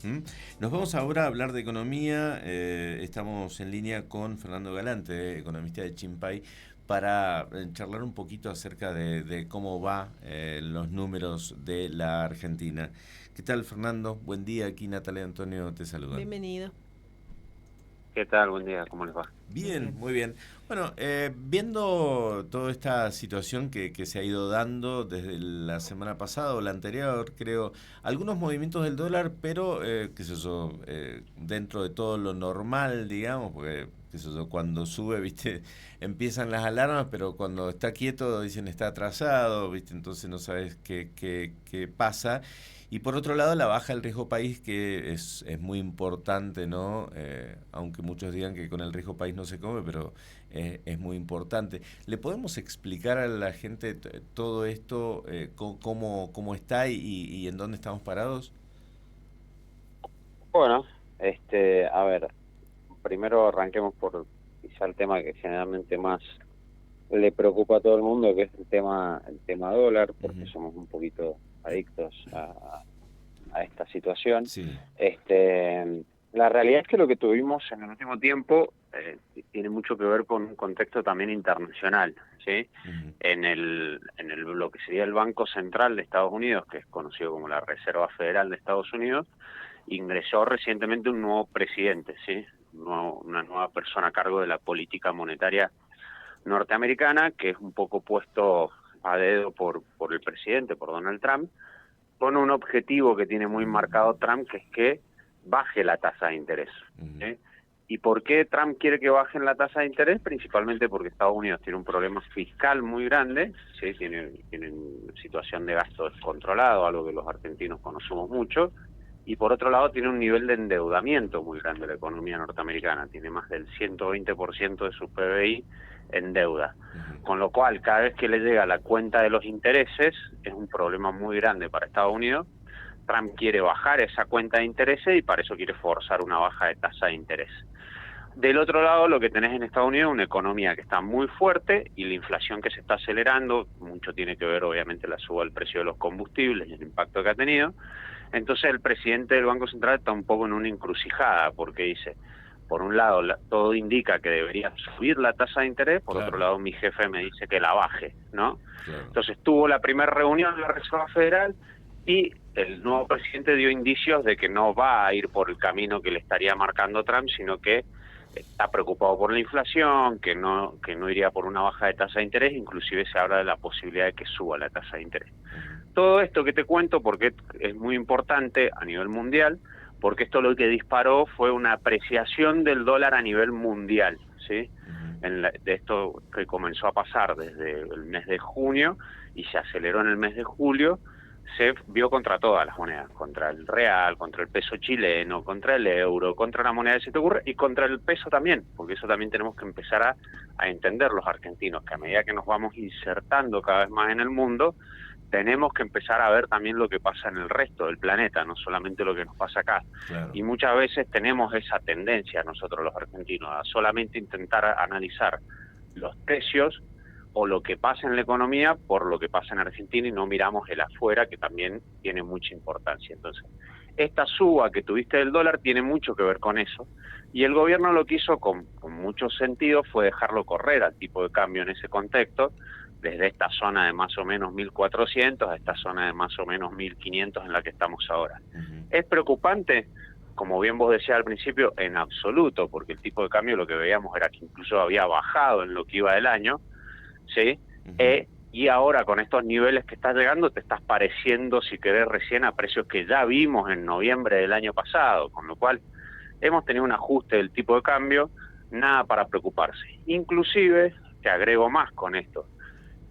¿Mm? Nos vamos ahora a hablar de economía. Estamos en línea con Fernando Galante, economista de Chimpay, para charlar un poquito acerca de cómo va los números de la Argentina. ¿Qué tal, Fernando? Buen día. Aquí Natalia Antonio te saludan. Bienvenido. ¿Qué tal? Buen día, ¿cómo les va? Muy Bien, bien. muy bien. Bueno, viendo toda esta situación que se ha ido dando desde la semana pasada o la anterior, creo, algunos movimientos del dólar, pero, qué sé yo, dentro de todo lo normal, digamos, porque, qué sé yo, cuando sube, viste, empiezan las alarmas, pero cuando está quieto dicen está atrasado, viste, entonces no sabes qué pasa. Y por otro lado, la baja del riesgo país, que es muy importante, ¿no? Aunque muchos digan que con el riesgo país no se come, pero es muy importante. ¿Le podemos explicar a la gente todo esto, cómo está y en dónde estamos parados? Bueno, a ver, primero arranquemos por quizá el tema que generalmente más le preocupa a todo el mundo, que es el tema dólar, porque Ujú. somos un poquito adictos a esta situación. Sí. La realidad es que lo que tuvimos en el último tiempo tiene mucho que ver con un contexto también internacional, ¿sí? Ujú. En lo que sería el Banco Central de Estados Unidos, que es conocido como la Reserva Federal de Estados Unidos, ingresó recientemente un nuevo presidente, ¿sí? Una nueva persona a cargo de la política monetaria norteamericana, que es un poco puesto a dedo por el presidente, por Donald Trump, con un objetivo que tiene muy marcado Trump, que es que baje la tasa de interés. Ujú. ¿Sí? ¿Y por qué Trump quiere que bajen la tasa de interés? Principalmente porque Estados Unidos tiene un problema fiscal muy grande, ¿sí? Tiene una situación de gasto descontrolado, algo que los argentinos conocemos mucho, y por otro lado tiene un nivel de endeudamiento muy grande la economía norteamericana, tiene más del 120% de su PBI en deuda. Ujú. Con lo cual, cada vez que le llega la cuenta de los intereses, es un problema muy grande para Estados Unidos. Trump quiere bajar esa cuenta de intereses y para eso quiere forzar una baja de tasa de interés. Del otro lado, lo que tenés en Estados Unidos es una economía que está muy fuerte y la inflación que se está acelerando, mucho tiene que ver obviamente la suba del precio de los combustibles y el impacto que ha tenido. Entonces el presidente del Banco Central está un poco en una encrucijada porque dice, por un lado, todo indica que debería subir la tasa de interés, por otro Claro, lado, mi jefe me dice que la baje, ¿no? claro. Entonces tuvo la primera reunión de la Reserva Federal y el nuevo presidente dio indicios de que no va a ir por el camino que le estaría marcando Trump, sino que está preocupado por la inflación, que no iría por una baja de tasa de interés, inclusive se habla de la posibilidad de que suba la tasa de interés. Ujú. Todo esto que te cuento, porque es muy importante a nivel mundial, porque esto lo que disparó fue una apreciación del dólar a nivel mundial, ¿sí? Ujú. De esto que comenzó a pasar desde el mes de junio y se aceleró en el mes de julio, se vio contra todas las monedas, contra el real, contra el peso chileno, contra el euro, contra la moneda de se te ocurre y contra el peso también, porque eso también tenemos que empezar a entender los argentinos, que a medida que nos vamos insertando cada vez más en el mundo, tenemos que empezar a ver también lo que pasa en el resto del planeta, no solamente lo que nos pasa acá. Claro. Y muchas veces tenemos esa tendencia nosotros los argentinos a solamente intentar analizar los precios o lo que pasa en la economía por lo que pasa en Argentina y no miramos el afuera que también tiene mucha importancia. Entonces, esta suba que tuviste del dólar tiene mucho que ver con eso y el gobierno lo que hizo con mucho sentido fue dejarlo correr al tipo de cambio en ese contexto, desde esta zona de más o menos 1.400 a esta zona de más o menos 1.500 en la que estamos ahora. Ujú. ¿Es preocupante? Como bien vos decías al principio, en absoluto, porque el tipo de cambio lo que veíamos era que incluso había bajado en lo que iba del año, ¿sí? Ujú. Y ahora con estos niveles que estás llegando te estás pareciendo, si querés, recién a precios que ya vimos en noviembre del año pasado, con lo cual hemos tenido un ajuste del tipo de cambio, nada para preocuparse. Inclusive, te agrego más con esto,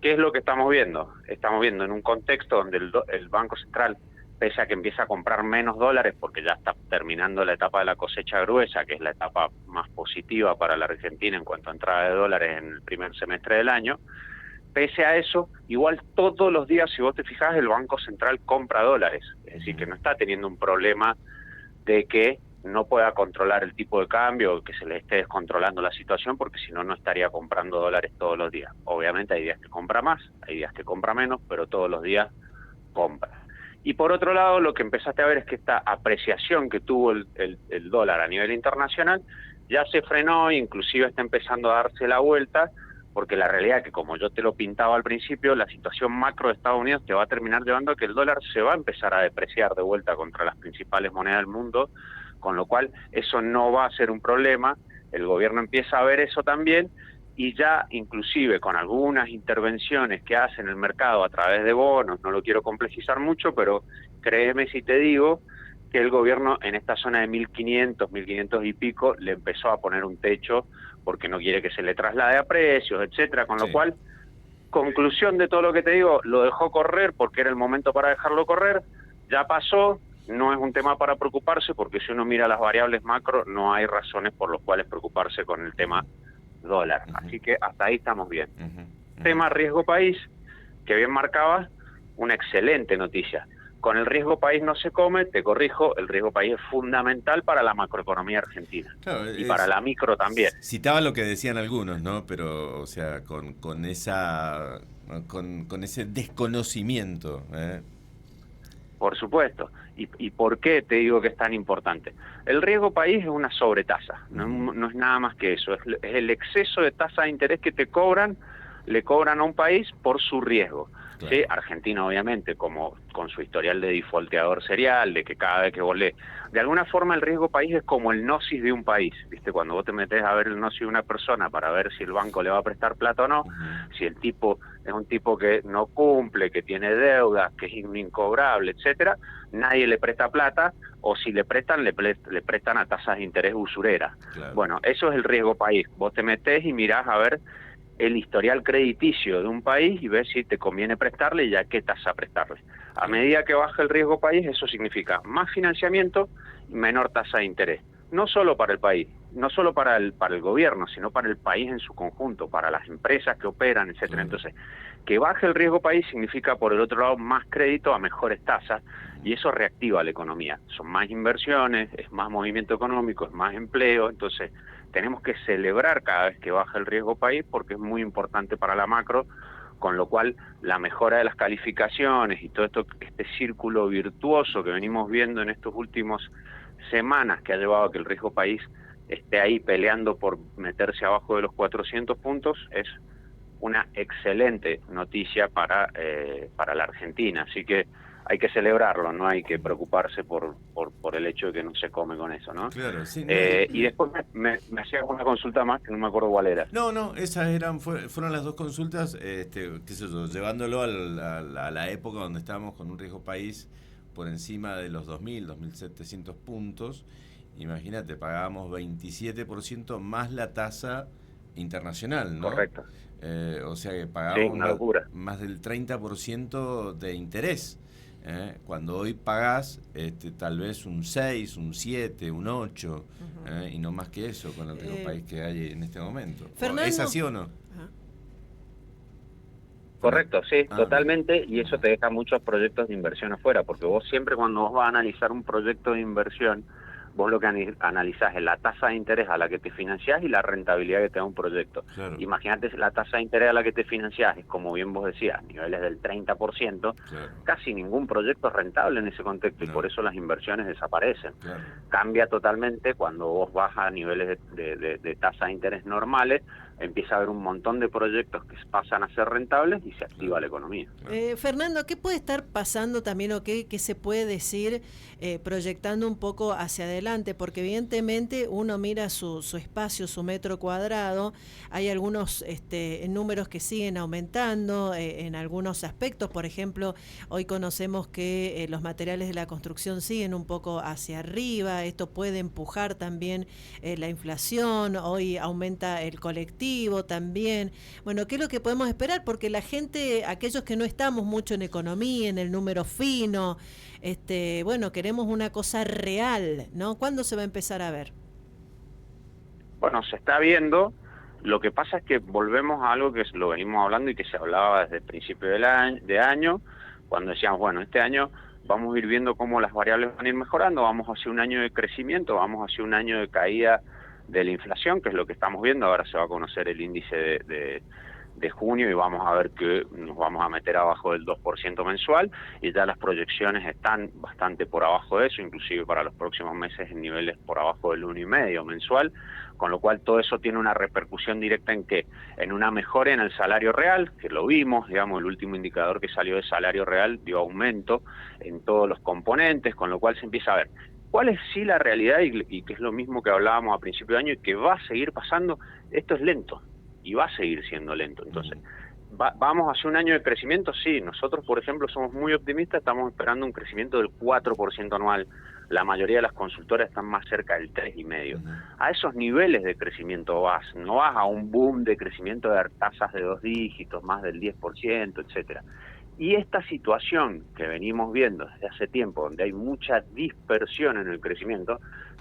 ¿qué es lo que estamos viendo? Estamos viendo en un contexto donde el Banco Central, pese a que empieza a comprar menos dólares porque ya está terminando la etapa de la cosecha gruesa, que es la etapa más positiva para la Argentina en cuanto a entrada de dólares en el primer semestre del año, pese a eso, igual todos los días, si vos te fijás, el Banco Central compra dólares. Es decir, Ujú. que no está teniendo un problema de que no pueda controlar el tipo de cambio, que se le esté descontrolando la situación, porque si no, no estaría comprando dólares todos los días. Obviamente hay días que compra más, hay días que compra menos, pero todos los días compra. Y por otro lado, lo que empezaste a ver es que esta apreciación que tuvo el dólar a nivel internacional ya se frenó, inclusive está empezando a darse la vuelta, porque la realidad es que, como yo te lo pintaba al principio, la situación macro de Estados Unidos te va a terminar llevando a que el dólar se va a empezar a depreciar de vuelta contra las principales monedas del mundo, con lo cual eso no va a ser un problema. El gobierno empieza a ver eso también, y ya inclusive con algunas intervenciones que hace en el mercado a través de bonos, no lo quiero complejizar mucho, pero créeme si te digo que el gobierno en esta zona de 1.500 y pico le empezó a poner un techo porque no quiere que se le traslade a precios, etcétera, con lo cual, conclusión de todo lo que te digo, lo dejó correr porque era el momento para dejarlo correr, ya pasó, no es un tema para preocuparse, porque si uno mira las variables macro, no hay razones por las cuales preocuparse con el tema dólar. Así que hasta ahí estamos bien. Tema riesgo país, que bien marcaba, una excelente noticia. Con el riesgo país no se come, te corrijo, el riesgo país es fundamental para la macroeconomía argentina. Claro, y para la micro también. Citaba lo que decían algunos, ¿no? Pero, o sea, con ese desconocimiento. Por supuesto. ¿Y por qué te digo que es tan importante? El riesgo país es una sobretasa, no es nada más que eso, es el exceso de tasa de interés que le cobran a un país por su riesgo. Claro. ¿Sí? Argentina, obviamente, como con su historial de defaulteador serial, de que cada vez que vos de alguna forma el riesgo país es como el gnosis de un país, ¿viste? Cuando vos te metés a ver el gnosis de una persona para ver si el banco le va a prestar plata o no, si el tipo es un tipo que no cumple, que tiene deudas, que es incobrable, etcétera, nadie le presta plata, o si le prestan, le prestan a tasas de interés usureras. Claro. Bueno, eso es el riesgo país. Vos te metés y mirás a ver el historial crediticio de un país y ves si te conviene prestarle y a qué tasa prestarle. A medida que baja el riesgo país, eso significa más financiamiento y menor tasa de interés. No solo para el país, no solo para el gobierno, sino para el país en su conjunto, para las empresas que operan, etcétera. Entonces, que baje el riesgo país significa, por el otro lado, más crédito a mejores tasas, y eso reactiva la economía. Son más inversiones, es más movimiento económico, es más empleo. Entonces, tenemos que celebrar cada vez que baja el riesgo país porque es muy importante para la macro, con lo cual la mejora de las calificaciones y todo esto, este círculo virtuoso que venimos viendo en estos últimos semanas, que ha llevado a que el riesgo país esté ahí peleando por meterse abajo de los 400 puntos, es una excelente noticia para la Argentina. Así que hay que celebrarlo, no hay que preocuparse por el hecho de que no se come con eso, ¿no? Claro, sí. Y después me hacía una consulta más que no me acuerdo cuál era. No, esas fueron las dos consultas, qué sé yo, llevándolo a la época donde estábamos con un riesgo país por encima de los 2.700 puntos. Imagínate, pagábamos 27% más la tasa internacional, ¿no? Correcto. O sea que pagábamos más del 30% de interés. Cuando hoy pagás tal vez un 6, un 7, un 8, y no más que eso con el riesgo país que hay en este momento. Fernando, ¿Es así o no? Correcto, sí, totalmente, y eso te deja muchos proyectos de inversión afuera, porque vos siempre cuando vos vas a analizar un proyecto de inversión, vos lo que analizás es la tasa de interés a la que te financiás y la rentabilidad que te da un proyecto. Claro. Imagínate, la tasa de interés a la que te financiás es, como bien vos decías, niveles del 30%, claro. Casi ningún proyecto es rentable en ese contexto, y por eso las inversiones desaparecen. Claro. Cambia totalmente cuando vos vas a niveles de tasa de interés normales, empieza a haber un montón de proyectos que pasan a ser rentables y se activa la economía. Fernando, ¿qué puede estar pasando también o qué se puede decir proyectando un poco hacia adelante? Porque evidentemente uno mira su espacio, su metro cuadrado, hay algunos números que siguen aumentando en algunos aspectos. Por ejemplo, hoy conocemos que los materiales de la construcción siguen un poco hacia arriba, esto puede empujar también la inflación, hoy aumenta el colectivo también. Bueno, ¿qué es lo que podemos esperar? Porque la gente, aquellos que no estamos mucho en economía, en el número fino, bueno, queremos una cosa real, ¿no? ¿Cuándo se va a empezar a ver? Bueno, se está viendo. Lo que pasa es que volvemos a algo que lo venimos hablando y que se hablaba desde el principio de año, cuando decíamos, bueno, este año vamos a ir viendo cómo las variables van a ir mejorando, vamos hacia un año de crecimiento, vamos hacia un año de caída de la inflación, que es lo que estamos viendo. Ahora se va a conocer el índice de de junio y vamos a ver que nos vamos a meter abajo del 2% mensual, y ya las proyecciones están bastante por abajo de eso, inclusive para los próximos meses en niveles por abajo del 1,5% mensual, con lo cual todo eso tiene una repercusión directa en que en una mejora en el salario real, que lo vimos, digamos, el último indicador que salió de salario real dio aumento en todos los componentes, con lo cual se empieza a ver cuál es sí la realidad y que es lo mismo que hablábamos a principio de año y que va a seguir pasando. Esto es lento y va a seguir siendo lento. Entonces, ¿vamos hacia un año de crecimiento? Sí, nosotros, por ejemplo, somos muy optimistas, estamos esperando un crecimiento del 4% anual. La mayoría de las consultoras están más cerca del 3,5%. A esos niveles de crecimiento no vas a un boom de crecimiento de tasas de 2 dígitos, más del 10%, etcétera. Y esta situación que venimos viendo desde hace tiempo, donde hay mucha dispersión en el crecimiento,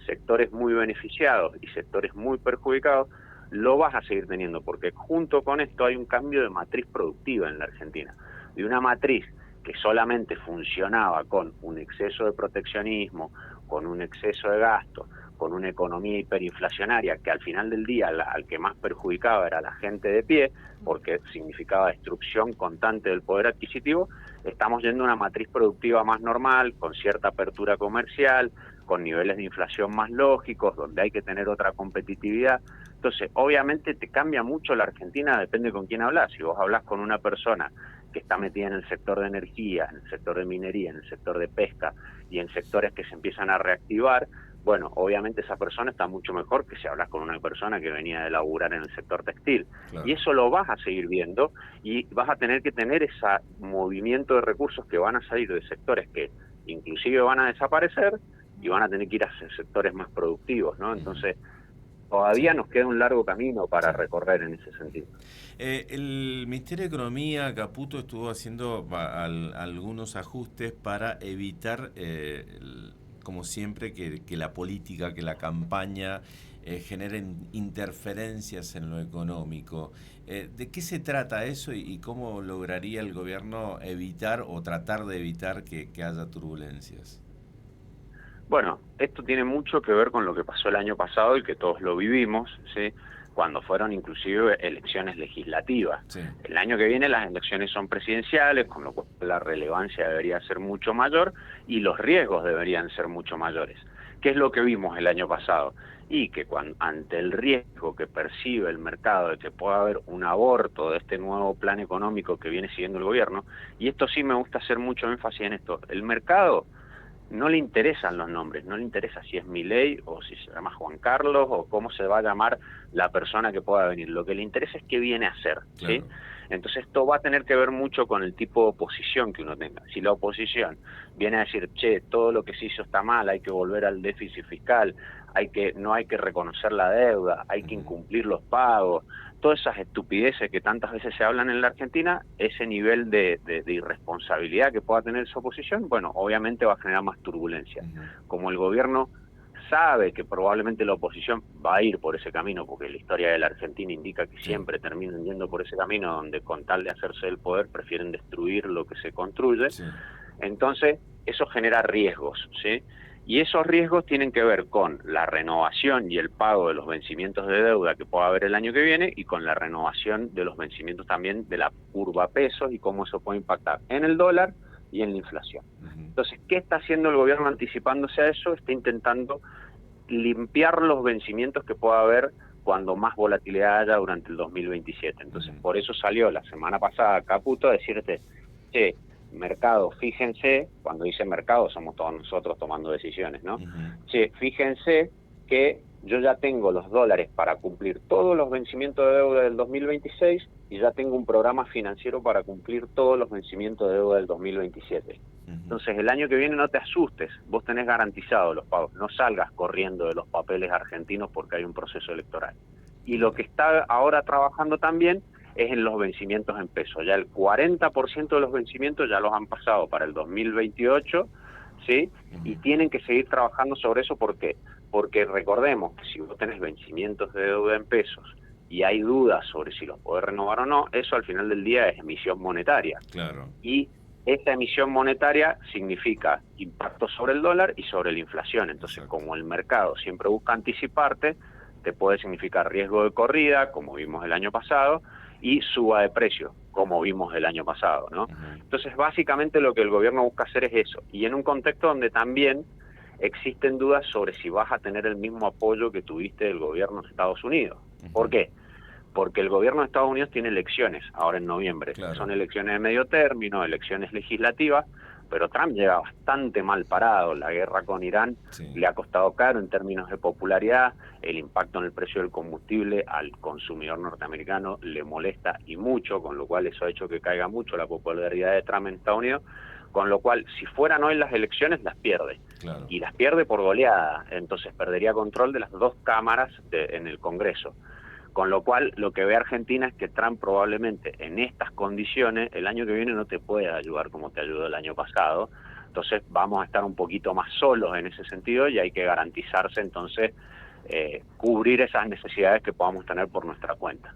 sectores muy beneficiados y sectores muy perjudicados, lo vas a seguir teniendo, porque junto con esto hay un cambio de matriz productiva en la Argentina, de una matriz que solamente funcionaba con un exceso de proteccionismo, con un exceso de gasto, con una economía hiperinflacionaria que al final del día al que más perjudicaba era la gente de pie, porque significaba destrucción constante del poder adquisitivo. Estamos yendo a una matriz productiva más normal, con cierta apertura comercial, con niveles de inflación más lógicos, donde hay que tener otra competitividad. Entonces, obviamente te cambia mucho la Argentina, depende con quién hablas. Si vos hablas con una persona que está metida en el sector de energía, en el sector de minería, en el sector de pesca y en sectores que se empiezan a reactivar, bueno, obviamente esa persona está mucho mejor que si hablas con una persona que venía de laburar en el sector textil. Claro. Y eso lo vas a seguir viendo y vas a tener que tener ese movimiento de recursos que van a salir de sectores que inclusive van a desaparecer y van a tener que ir a sectores más productivos, ¿no? Entonces, todavía nos queda un largo camino para recorrer en ese sentido. El Ministerio de Economía, Caputo, estuvo haciendo algunos ajustes para evitar, como siempre, que la política, que la campaña generen interferencias en lo económico. ¿De qué se trata eso y cómo lograría el gobierno evitar o tratar de evitar que haya turbulencias? Bueno, esto tiene mucho que ver con lo que pasó el año pasado y que todos lo vivimos, ¿sí? Cuando fueron inclusive elecciones legislativas. Sí. El año que viene las elecciones son presidenciales, con lo cual la relevancia debería ser mucho mayor y los riesgos deberían ser mucho mayores. ¿Qué es lo que vimos el año pasado? Y que ante el riesgo que percibe el mercado de que pueda haber un aborto de este nuevo plan económico que viene siguiendo el gobierno, y esto sí me gusta hacer mucho énfasis en esto, el mercado no le interesan los nombres, no le interesa si es Milei o si se llama Juan Carlos o cómo se va a llamar la persona que pueda venir. Lo que le interesa es qué viene a hacer, ¿sí? Claro. Entonces esto va a tener que ver mucho con el tipo de oposición que uno tenga. Si la oposición viene a decir, che, todo lo que se hizo está mal, hay que volver al déficit fiscal, no hay que reconocer la deuda, hay que incumplir los pagos, todas esas estupideces que tantas veces se hablan en la Argentina, ese nivel de irresponsabilidad que pueda tener esa oposición, bueno, obviamente va a generar más turbulencia. Como el gobierno sabe que probablemente la oposición va a ir por ese camino, porque la historia de la Argentina indica que siempre terminan yendo por ese camino, donde con tal de hacerse el poder prefieren destruir lo que se construye, entonces eso genera riesgos, ¿sí? Y esos riesgos tienen que ver con la renovación y el pago de los vencimientos de deuda que pueda haber el año que viene y con la renovación de los vencimientos también de la curva pesos y cómo eso puede impactar en el dólar y en la inflación. Entonces, ¿qué está haciendo el gobierno anticipándose a eso? Está intentando limpiar los vencimientos que pueda haber cuando más volatilidad haya durante el 2027. Entonces, por eso salió la semana pasada Caputo a decirte, che, mercado, fíjense, cuando dice mercado somos todos nosotros tomando decisiones, ¿no? Che, fíjense que yo ya tengo los dólares para cumplir todos los vencimientos de deuda del 2026 y ya tengo un programa financiero para cumplir todos los vencimientos de deuda del 2027. Entonces, el año que viene no te asustes, vos tenés garantizados los pagos, no salgas corriendo de los papeles argentinos porque hay un proceso electoral. Y lo que está ahora trabajando también es en los vencimientos en pesos. Ya el 40% de los vencimientos ya los han pasado para el 2028, ¿sí? Y tienen que seguir trabajando sobre eso. ¿Por qué? Porque recordemos que si vos tenés vencimientos de deuda en pesos y hay dudas sobre si los podés renovar o no, eso al final del día es emisión monetaria. Claro. Y esta emisión monetaria significa impacto sobre el dólar y sobre la inflación. Entonces, exacto, como el mercado siempre busca anticiparte, te puede significar riesgo de corrida, como vimos el año pasado, y suba de precio, como vimos el año pasado, ¿no? Entonces, básicamente lo que el gobierno busca hacer es eso, y en un contexto donde también existen dudas sobre si vas a tener el mismo apoyo que tuviste del gobierno de Estados Unidos. ¿Por qué? Porque el gobierno de Estados Unidos tiene elecciones ahora en noviembre. Claro. Son elecciones de medio término, elecciones legislativas, pero Trump llega bastante mal parado. La guerra con Irán le ha costado caro en términos de popularidad. El impacto en el precio del combustible al consumidor norteamericano le molesta y mucho, con lo cual eso ha hecho que caiga mucho la popularidad de Trump en Estados Unidos. Con lo cual, si fueran hoy las elecciones, las pierde. Claro. Y las pierde por goleada. Entonces perdería control de las dos cámaras en el Congreso. Con lo cual, lo que ve Argentina es que Trump probablemente en estas condiciones el año que viene no te puede ayudar como te ayudó el año pasado. Entonces vamos a estar un poquito más solos en ese sentido y hay que garantizarse entonces cubrir esas necesidades que podamos tener por nuestra cuenta.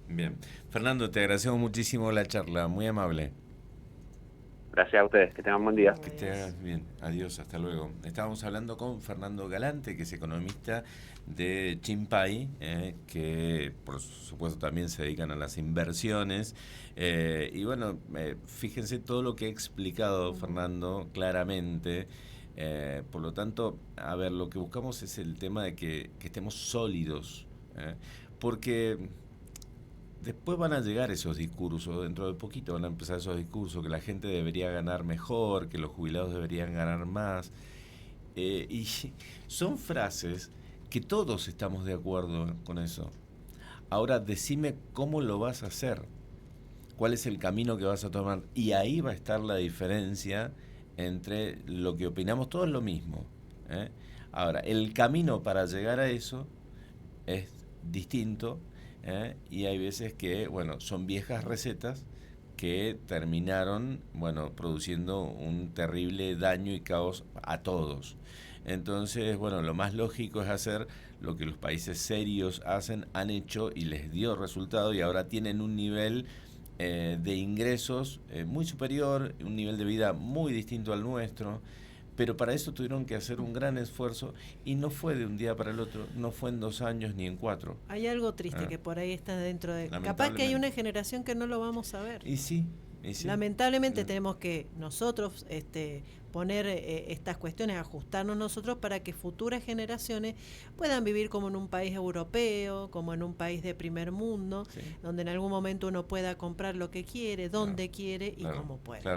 Bien. Fernando, te agradecemos muchísimo la charla, muy amable. Gracias a ustedes, que tengan buen día. Que te hagas bien, adiós, hasta luego. Estábamos hablando con Fernando Galante, que es economista de Chimpay, que por supuesto también se dedican a las inversiones. Y bueno, fíjense todo lo que ha explicado Fernando claramente. Por lo tanto, a ver, lo que buscamos es el tema de que estemos sólidos, porque después van a llegar esos discursos, dentro de poquito van a empezar esos discursos, que la gente debería ganar mejor, que los jubilados deberían ganar más, y son frases que todos estamos de acuerdo con eso. Ahora decime cómo lo vas a hacer, cuál es el camino que vas a tomar, y ahí va a estar la diferencia entre lo que opinamos todos lo mismo, ¿eh? Ahora, el camino para llegar a eso es distinto, y hay veces que, bueno, son viejas recetas que terminaron, bueno, produciendo un terrible daño y caos a todos. Entonces, bueno, lo más lógico es hacer lo que los países serios han hecho y les dio resultado, y ahora tienen un nivel de ingresos muy superior, un nivel de vida muy distinto al nuestro, pero para eso tuvieron que hacer un gran esfuerzo y no fue de un día para el otro, no fue en 2 años ni en 4. Hay algo triste que por ahí está dentro de... Capaz que hay una generación que no lo vamos a ver. Y sí. Lamentablemente tenemos que nosotros poner estas cuestiones, ajustarnos nosotros para que futuras generaciones puedan vivir como en un país europeo, como en un país de primer mundo, donde en algún momento uno pueda comprar lo que quiere, donde quiere y como puede.